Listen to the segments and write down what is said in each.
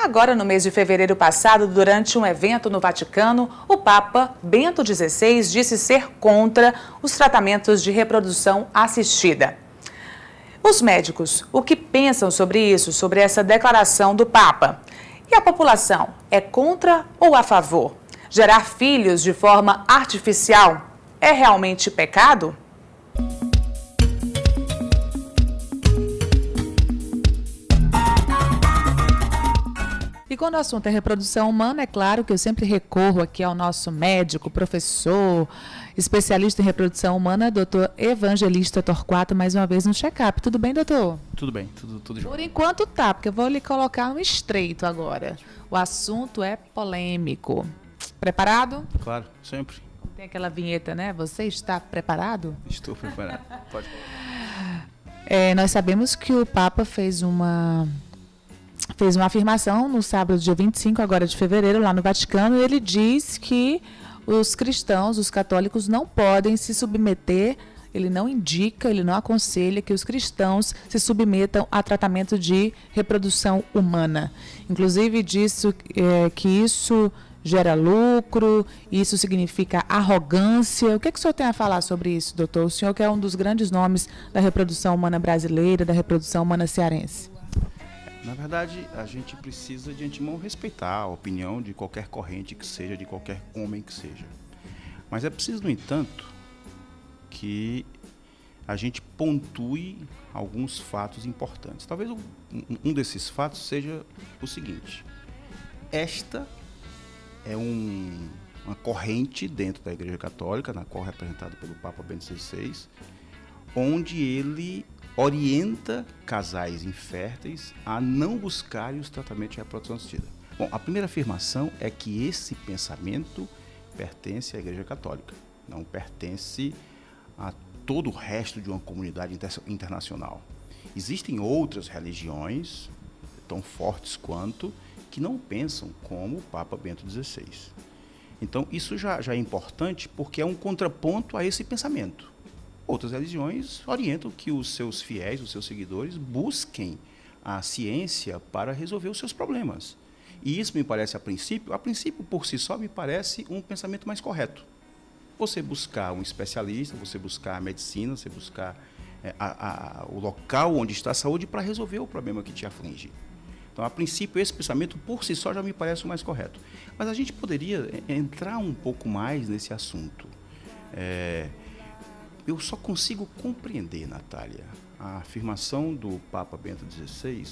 Agora, no mês de fevereiro passado, durante um evento no Vaticano, o Papa Bento XVI disse ser contra os tratamentos de reprodução assistida. Os médicos, o que pensam sobre isso, sobre essa declaração do Papa? E a população, é contra ou a favor? Gerar filhos de forma artificial é realmente pecado? E quando o assunto é reprodução humana, é claro que eu sempre recorro aqui ao nosso médico, professor, especialista em reprodução humana, doutor Evangelista Torquato, mais uma vez no check-up. Tudo bem, doutor? Tudo bem, tudo jóia. Por enquanto tá, porque eu vou lhe colocar um estreito agora. O assunto é polêmico. Preparado? Claro, sempre. Tem aquela vinheta, né? Você está preparado? Estou preparado. Pode falar. Nós sabemos que o Papa fez uma afirmação no sábado, dia 25 agora de fevereiro, lá no Vaticano, e ele diz que os cristãos, os católicos, não podem se submeter, ele não indica, ele não aconselha que os cristãos se submetam a tratamento de reprodução humana. Inclusive, disse que isso gera lucro, isso significa arrogância. O que o senhor tem a falar sobre isso, doutor? O senhor que é um dos grandes nomes da reprodução humana brasileira, da reprodução humana cearense. Na verdade, a gente precisa de antemão respeitar a opinião de qualquer corrente que seja, de qualquer homem que seja. Mas é preciso, no entanto, que a gente pontue alguns fatos importantes. Talvez um desses fatos seja o seguinte: esta é uma corrente dentro da Igreja Católica, na qual é representado pelo Papa Bento XVI, onde ele orienta casais inférteis a não buscarem os tratamentos de reprodução assistida. Bom, a primeira afirmação é que esse pensamento pertence à Igreja Católica, não pertence a todo o resto de uma comunidade internacional. Existem outras religiões, tão fortes quanto, que não pensam como o Papa Bento XVI. Então, isso já é importante porque é um contraponto a esse pensamento. Outras religiões orientam que os seus fiéis, os seus seguidores, busquem a ciência para resolver os seus problemas. E isso me parece, a princípio por si só, me parece um pensamento mais correto. Você buscar um especialista, você buscar a medicina, você buscar o local onde está a saúde para resolver o problema que te aflige. Então, a princípio, esse pensamento por si só já me parece o mais correto. Mas a gente poderia entrar um pouco mais nesse assunto. Eu só consigo compreender, Natália, a afirmação do Papa Bento XVI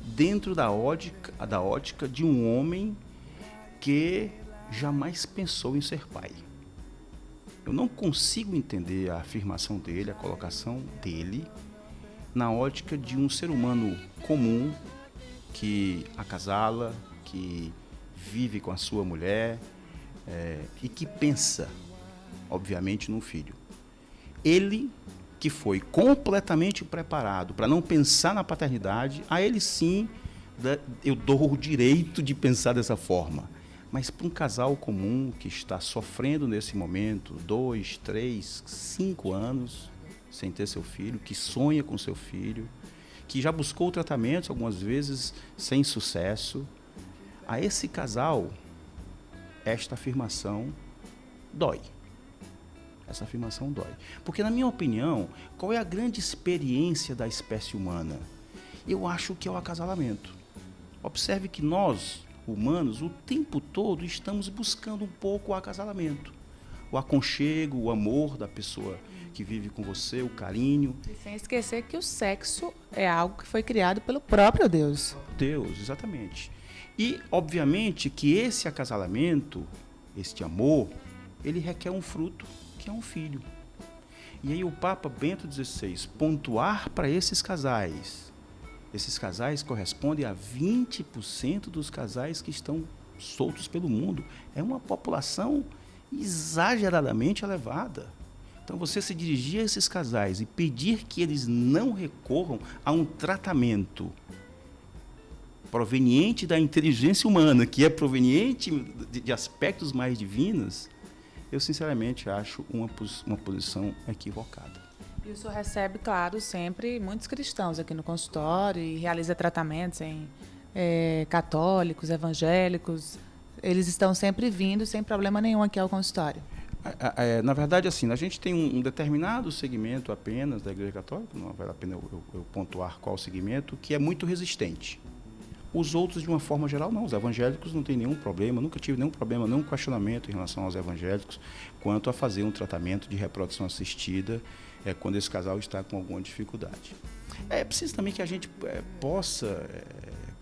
dentro da ótica de um homem que jamais pensou em ser pai. Eu não consigo entender a afirmação dele, a colocação dele, na ótica de um ser humano comum que acasala, que vive com a sua mulher e que pensa, obviamente, num filho. Ele, que foi completamente preparado para não pensar na paternidade, a ele sim eu dou o direito de pensar dessa forma. Mas para um casal comum que está sofrendo nesse momento, 2, 3, 5 anos sem ter seu filho, que sonha com seu filho, que já buscou tratamentos algumas vezes sem sucesso, a esse casal, esta afirmação dói. Essa afirmação dói. Porque, na minha opinião, qual é a grande experiência da espécie humana? Eu acho que é o acasalamento. Observe que nós, humanos, o tempo todo estamos buscando um pouco o acasalamento. O aconchego, o amor da pessoa que vive com você, o carinho. E sem esquecer que o sexo é algo que foi criado pelo próprio Deus. Deus, exatamente. E, obviamente, que esse acasalamento, este amor, ele requer um fruto, que é um filho. E aí o Papa Bento XVI pontuar para esses casais correspondem a 20% dos casais que estão soltos pelo mundo. É uma população exageradamente elevada. Então, você se dirigir a esses casais e pedir que eles não recorram a um tratamento proveniente da inteligência humana, que é proveniente de aspectos mais divinos, eu sinceramente acho uma posição equivocada. E o senhor recebe, claro, sempre muitos cristãos aqui no consultório e realiza tratamentos em católicos, evangélicos, eles estão sempre vindo sem problema nenhum aqui ao consultório. Na verdade, assim, a gente tem um determinado segmento apenas da Igreja Católica, não vale a pena eu pontuar qual segmento, que é muito resistente. Os outros, de uma forma geral, não. Os evangélicos não têm nenhum problema, nunca tive nenhum problema, nenhum questionamento em relação aos evangélicos quanto a fazer um tratamento de reprodução assistida quando esse casal está com alguma dificuldade. É preciso também que a gente possa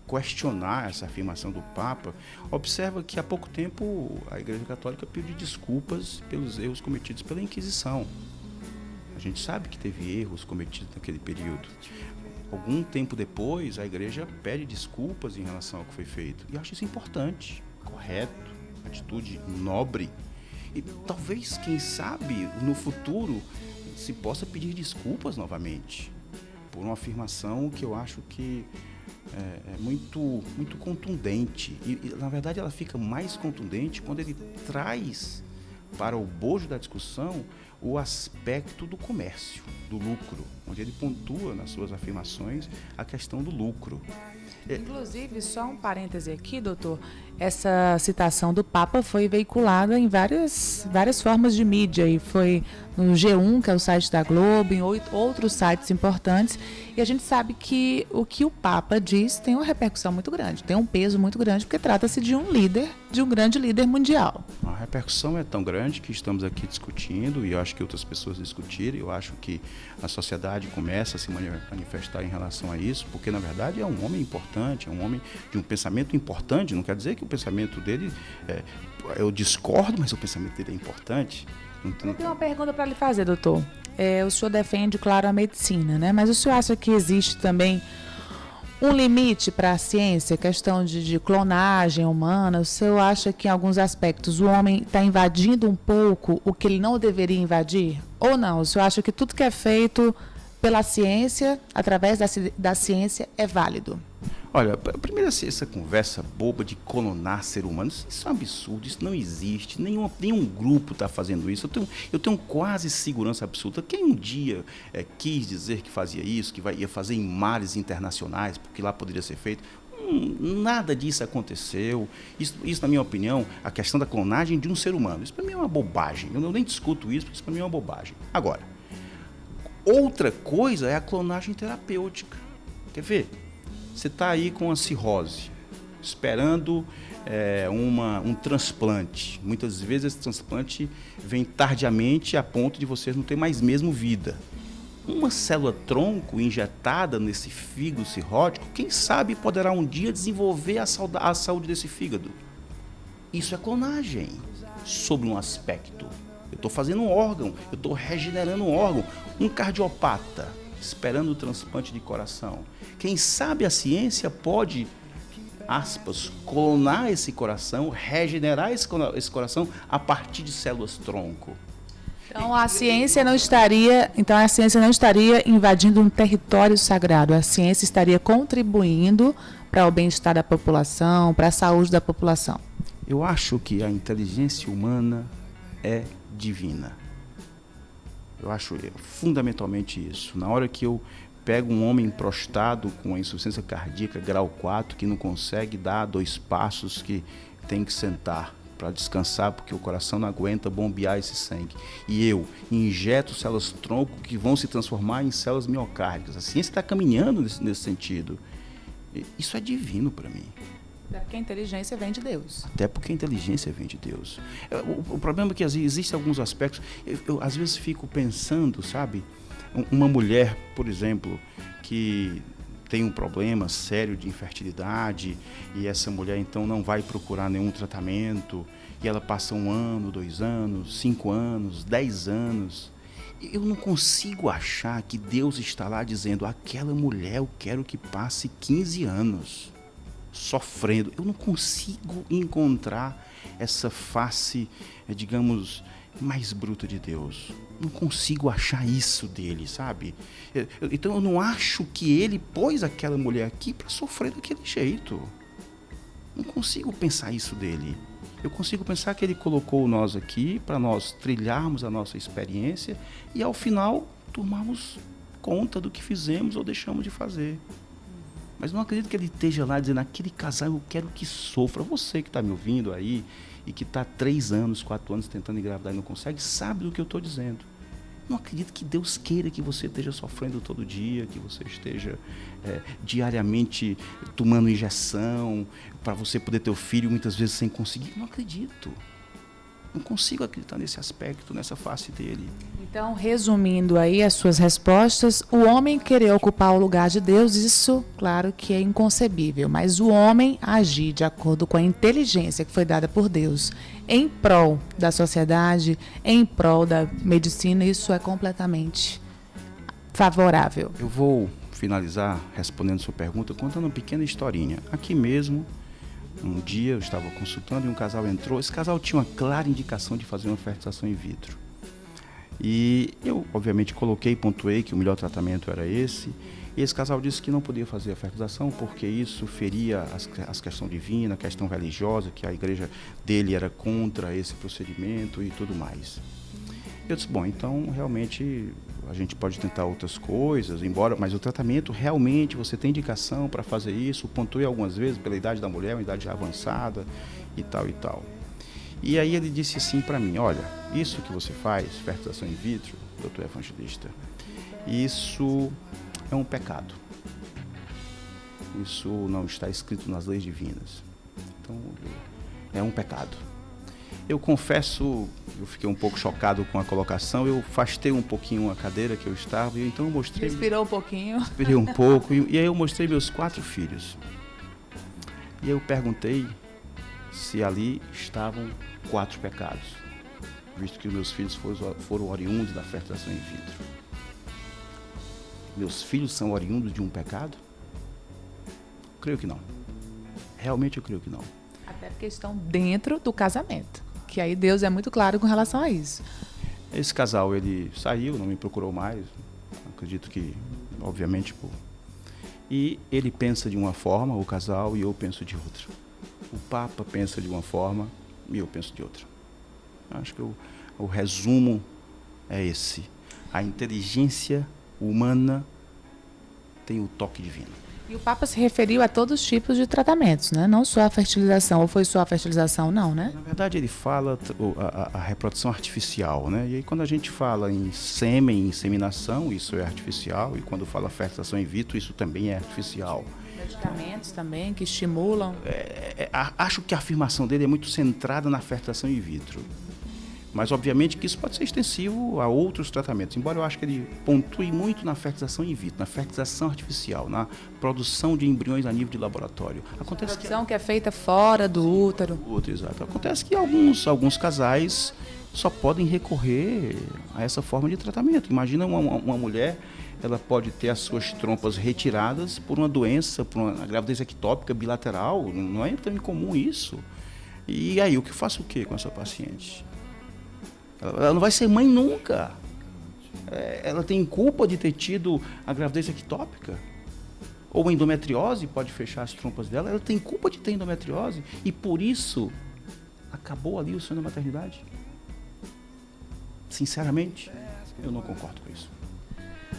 questionar essa afirmação do Papa. Observa que há pouco tempo a Igreja Católica pediu desculpas pelos erros cometidos pela Inquisição. A gente sabe que teve erros cometidos naquele período. Algum tempo depois, a Igreja pede desculpas em relação ao que foi feito. E eu acho isso importante, correto, atitude nobre. E talvez, quem sabe, no futuro, se possa pedir desculpas novamente por uma afirmação que eu acho que é muito, muito contundente. E, na verdade, ela fica mais contundente quando ele traz para o bojo da discussão o aspecto do comércio, do lucro, onde ele pontua nas suas afirmações a questão do lucro. Inclusive, só um parêntese aqui, doutor, essa citação do Papa foi veiculada em várias formas de mídia, e foi no G1, que é o site da Globo, em outros sites importantes, e a gente sabe que o Papa diz tem uma repercussão muito grande, tem um peso muito grande, porque trata-se de um líder, de um grande líder mundial. A repercussão é tão grande que estamos aqui discutindo, e eu acho que outras pessoas discutirem, eu acho que a sociedade começa a se manifestar em relação a isso, porque na verdade é um homem importante, é um homem de um pensamento importante. Não quer dizer que o pensamento dele, eu discordo, mas o pensamento dele é importante. Eu tenho uma pergunta para lhe fazer, doutor. O senhor defende, claro, a medicina, né? Mas o senhor acha que existe também um limite para a ciência, questão de clonagem humana? O senhor acha que em alguns aspectos o homem está invadindo um pouco o que ele não deveria invadir? Ou não? O senhor acha que tudo que é feito pela ciência, através da ciência, é válido? Olha, primeiro essa conversa boba de clonar ser humano, isso é um absurdo, isso não existe, nenhum grupo está fazendo isso. Eu tenho quase segurança absoluta. Quem um dia quis dizer que fazia isso, que ia fazer em mares internacionais, porque lá poderia ser feito, nada disso aconteceu. Isso, na minha opinião, a questão da clonagem de um ser humano, isso para mim é uma bobagem. Eu nem discuto isso, porque isso para mim é uma bobagem. Agora, outra coisa é a clonagem terapêutica. Quer ver? Você está aí com a cirrose, esperando um transplante. Muitas vezes esse transplante vem tardiamente a ponto de você não ter mais mesmo vida. Uma célula-tronco injetada nesse fígado cirrótico, quem sabe poderá um dia desenvolver a saúde desse fígado. Isso é clonagem, sobre um aspecto. Eu estou fazendo um órgão, eu estou regenerando um órgão. Um cardiopata esperando o transplante de coração. Quem sabe a ciência pode, aspas, clonar esse coração, regenerar esse coração a partir de células-tronco. Então a ciência não estaria invadindo um território sagrado. A ciência estaria contribuindo para o bem-estar da população, para a saúde da população. Eu acho que a inteligência humana é divina. Eu acho fundamentalmente isso. Na hora que eu pego um homem prostrado com a insuficiência cardíaca grau 4, que não consegue dar 2 passos, que tem que sentar para descansar, porque o coração não aguenta bombear esse sangue, e eu injeto células-tronco que vão se transformar em células miocárdicas. A ciência está caminhando nesse sentido. Isso é divino para mim. Até porque a inteligência vem de Deus. Até porque a inteligência vem de Deus. O problema é que existem alguns aspectos. Eu às vezes fico pensando, sabe? Uma mulher, por exemplo, que tem um problema sério de infertilidade, e essa mulher então não vai procurar nenhum tratamento, e ela passa 1 ano, 2 anos, 5 anos, 10 anos. Eu não consigo achar que Deus está lá dizendo: aquela mulher eu quero que passe 15 anos sofrendo. Eu não consigo encontrar essa face, digamos, mais bruta de Deus. Não consigo achar isso dele, sabe? Então eu não acho que ele pôs aquela mulher aqui para sofrer daquele jeito. Não consigo pensar isso dele. Eu consigo pensar que ele colocou nós aqui para nós trilharmos a nossa experiência e ao final tomarmos conta do que fizemos ou deixamos de fazer. Mas não acredito que ele esteja lá dizendo, aquele casal eu quero que sofra. Você que está me ouvindo aí e que está 3 anos, 4 anos tentando engravidar e não consegue, sabe do que eu estou dizendo. Não acredito que Deus queira que você esteja sofrendo todo dia, que você esteja diariamente tomando injeção para você poder ter o filho muitas vezes sem conseguir. Não acredito. Não consigo acreditar nesse aspecto, nessa face dele. Então, resumindo aí as suas respostas, o homem querer ocupar o lugar de Deus, isso, claro que é inconcebível, mas o homem agir de acordo com a inteligência que foi dada por Deus em prol da sociedade, em prol da medicina, isso é completamente favorável. Eu vou finalizar respondendo sua pergunta contando uma pequena historinha. Aqui mesmo, um dia eu estava consultando e um casal entrou. Esse casal tinha uma clara indicação de fazer uma fertilização in vitro. E eu, obviamente, pontuei que o melhor tratamento era esse. E esse casal disse que não podia fazer a fertilização porque isso feria as questões divinas, a questão religiosa, que a igreja dele era contra esse procedimento e tudo mais. Eu disse, bom, então realmente a gente pode tentar outras coisas, mas o tratamento realmente você tem indicação para fazer isso. Pontuei algumas vezes pela idade da mulher, uma idade já avançada e tal e tal. E aí ele disse assim para mim, olha, isso que você faz, fertilização in vitro, doutor evangelista, isso é um pecado. Isso não está escrito nas leis divinas. Então, é um pecado. Eu confesso, eu fiquei um pouco chocado com a colocação, eu afastei um pouquinho a cadeira que eu estava, e então eu mostrei... Respirou um pouquinho. Respirei um pouco, e aí eu mostrei meus 4 filhos. E aí eu perguntei se ali estavam 4 pecados, visto que os meus filhos foram oriundos da fertilização in vitro. Meus filhos são oriundos de um pecado? Creio que não. Realmente eu creio que não. Até porque estão dentro do casamento, que aí Deus é muito claro com relação a isso. Esse casal, ele saiu, não me procurou mais, acredito que, obviamente, e ele pensa de uma forma, o casal, e eu penso de outra. O Papa pensa de uma forma e eu penso de outra. Acho que o resumo é esse. A inteligência humana tem o toque divino. E o Papa se referiu a todos os tipos de tratamentos, né? Não só a fertilização, ou foi só a fertilização, não, né? Na verdade, ele fala a reprodução artificial, né? E aí, quando a gente fala em sêmen, inseminação, isso é artificial, e quando fala fertilização in vitro, isso também é artificial. Medicamentos também que estimulam. Acho que a afirmação dele é muito centrada na fertilização in vitro. Mas, obviamente, que isso pode ser extensivo a outros tratamentos. Embora eu acho que ele pontue muito na fertilização in vitro, na fertilização artificial, na produção de embriões a nível de laboratório. Acontece produção que é feita fora do útero. Exato. Acontece que alguns casais só podem recorrer a essa forma de tratamento. Imagina uma mulher, ela pode ter as suas trompas retiradas por uma doença, por uma gravidez ectópica bilateral. Não é tão incomum isso. E aí, eu faço o que com essa paciente? Ela não vai ser mãe nunca. Ela tem culpa de ter tido a gravidez ectópica? Ou a endometriose pode fechar as trompas dela? Ela tem culpa de ter endometriose e por isso acabou ali o sonho da maternidade? Sinceramente, eu não concordo com isso.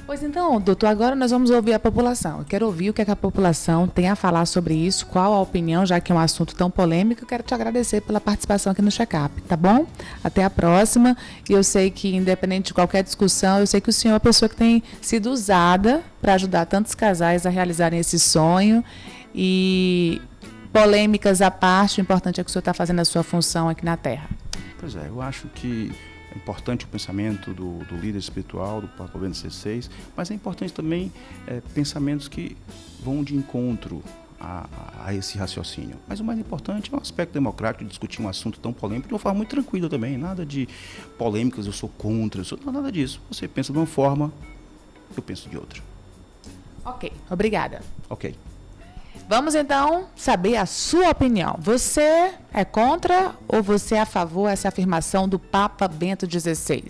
Pois então, doutor, agora nós vamos ouvir a população. Eu quero ouvir o que a população tem a falar sobre isso, qual a opinião, já que é um assunto tão polêmico. Eu quero te agradecer pela participação aqui no Check-up, tá bom? Até a próxima. E eu sei que, independente de qualquer discussão, eu sei que o senhor é uma pessoa que tem sido usada para ajudar tantos casais a realizarem esse sonho. E polêmicas à parte, o importante é que o senhor está fazendo a sua função aqui na Terra. Pois é, eu acho que é importante o pensamento do líder espiritual, do Papa Bento XVI, mas é importante também pensamentos que vão de encontro a esse raciocínio. Mas o mais importante é o aspecto democrático de discutir um assunto tão polêmico de uma forma muito tranquila também. Nada de polêmicas, eu sou contra, não, nada disso. Você pensa de uma forma, eu penso de outra. Ok, obrigada. Ok. Vamos então saber a sua opinião. Você é contra ou você é a favor dessa afirmação do Papa Bento XVI?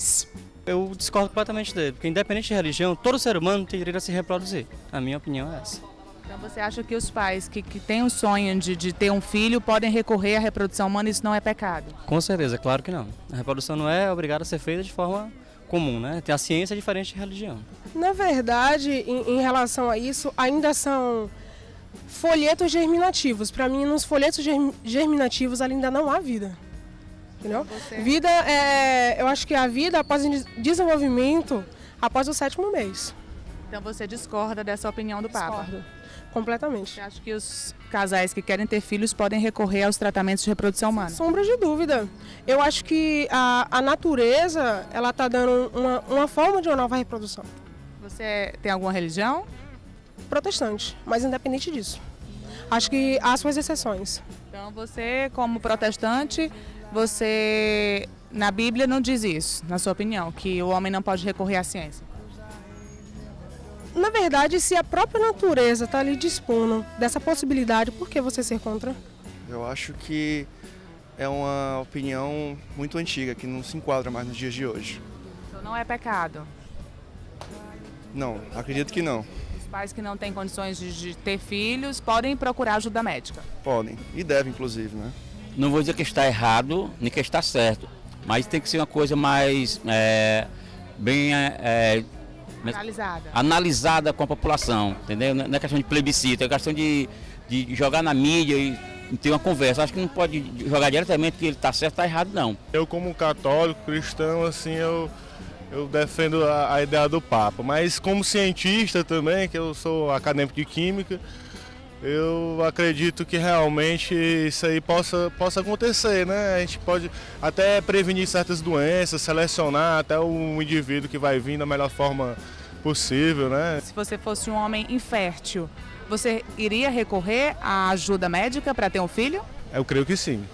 Eu discordo completamente dele, porque independente de religião, todo ser humano tem direito a se reproduzir. A minha opinião é essa. Então você acha que os pais que têm o sonho de ter um filho podem recorrer à reprodução humana e isso não é pecado? Com certeza, claro que não. A reprodução não é obrigada a ser feita de forma comum, né? A ciência é diferente de religião. Na verdade, em relação a isso, ainda são Folhetos germinativos. Para mim, nos folhetos germinativos ainda não há vida. Entendeu? Vida eu acho que a vida após o desenvolvimento, após o 7º mês. Então você discorda dessa opinião do Papa? Discordo. Completamente. Você acha que os casais que querem ter filhos podem recorrer aos tratamentos de reprodução humana? Sombra de dúvida. Eu acho que a natureza, ela está dando uma forma de uma nova reprodução. Você tem alguma religião? Protestante, mas independente disso. Acho que há suas exceções. Então você, como protestante, você na Bíblia não diz isso, na sua opinião, que o homem não pode recorrer à ciência? Na verdade, se a própria natureza está ali dispondo dessa possibilidade, por que você ser contra? Eu acho que é uma opinião muito antiga, que não se enquadra mais nos dias de hoje. Então não é pecado. Não, acredito que não. Os pais que não têm condições de ter filhos podem procurar ajuda médica. Podem, e devem inclusive, né? Não vou dizer que está errado, nem que está certo, mas tem que ser uma coisa mais bem analisada com a população, entendeu? Não é questão de plebiscito, é questão de jogar na mídia e ter uma conversa. Acho que não pode jogar diretamente que ele está certo, está errado, não. Eu, como católico, cristão, assim, eu defendo a ideia do Papa, mas como cientista também, que eu sou acadêmico de química, eu acredito que realmente isso aí possa acontecer, né? A gente pode até prevenir certas doenças, selecionar até o indivíduo que vai vir da melhor forma possível, né? Se você fosse um homem infértil, você iria recorrer à ajuda médica para ter um filho? Eu creio que sim.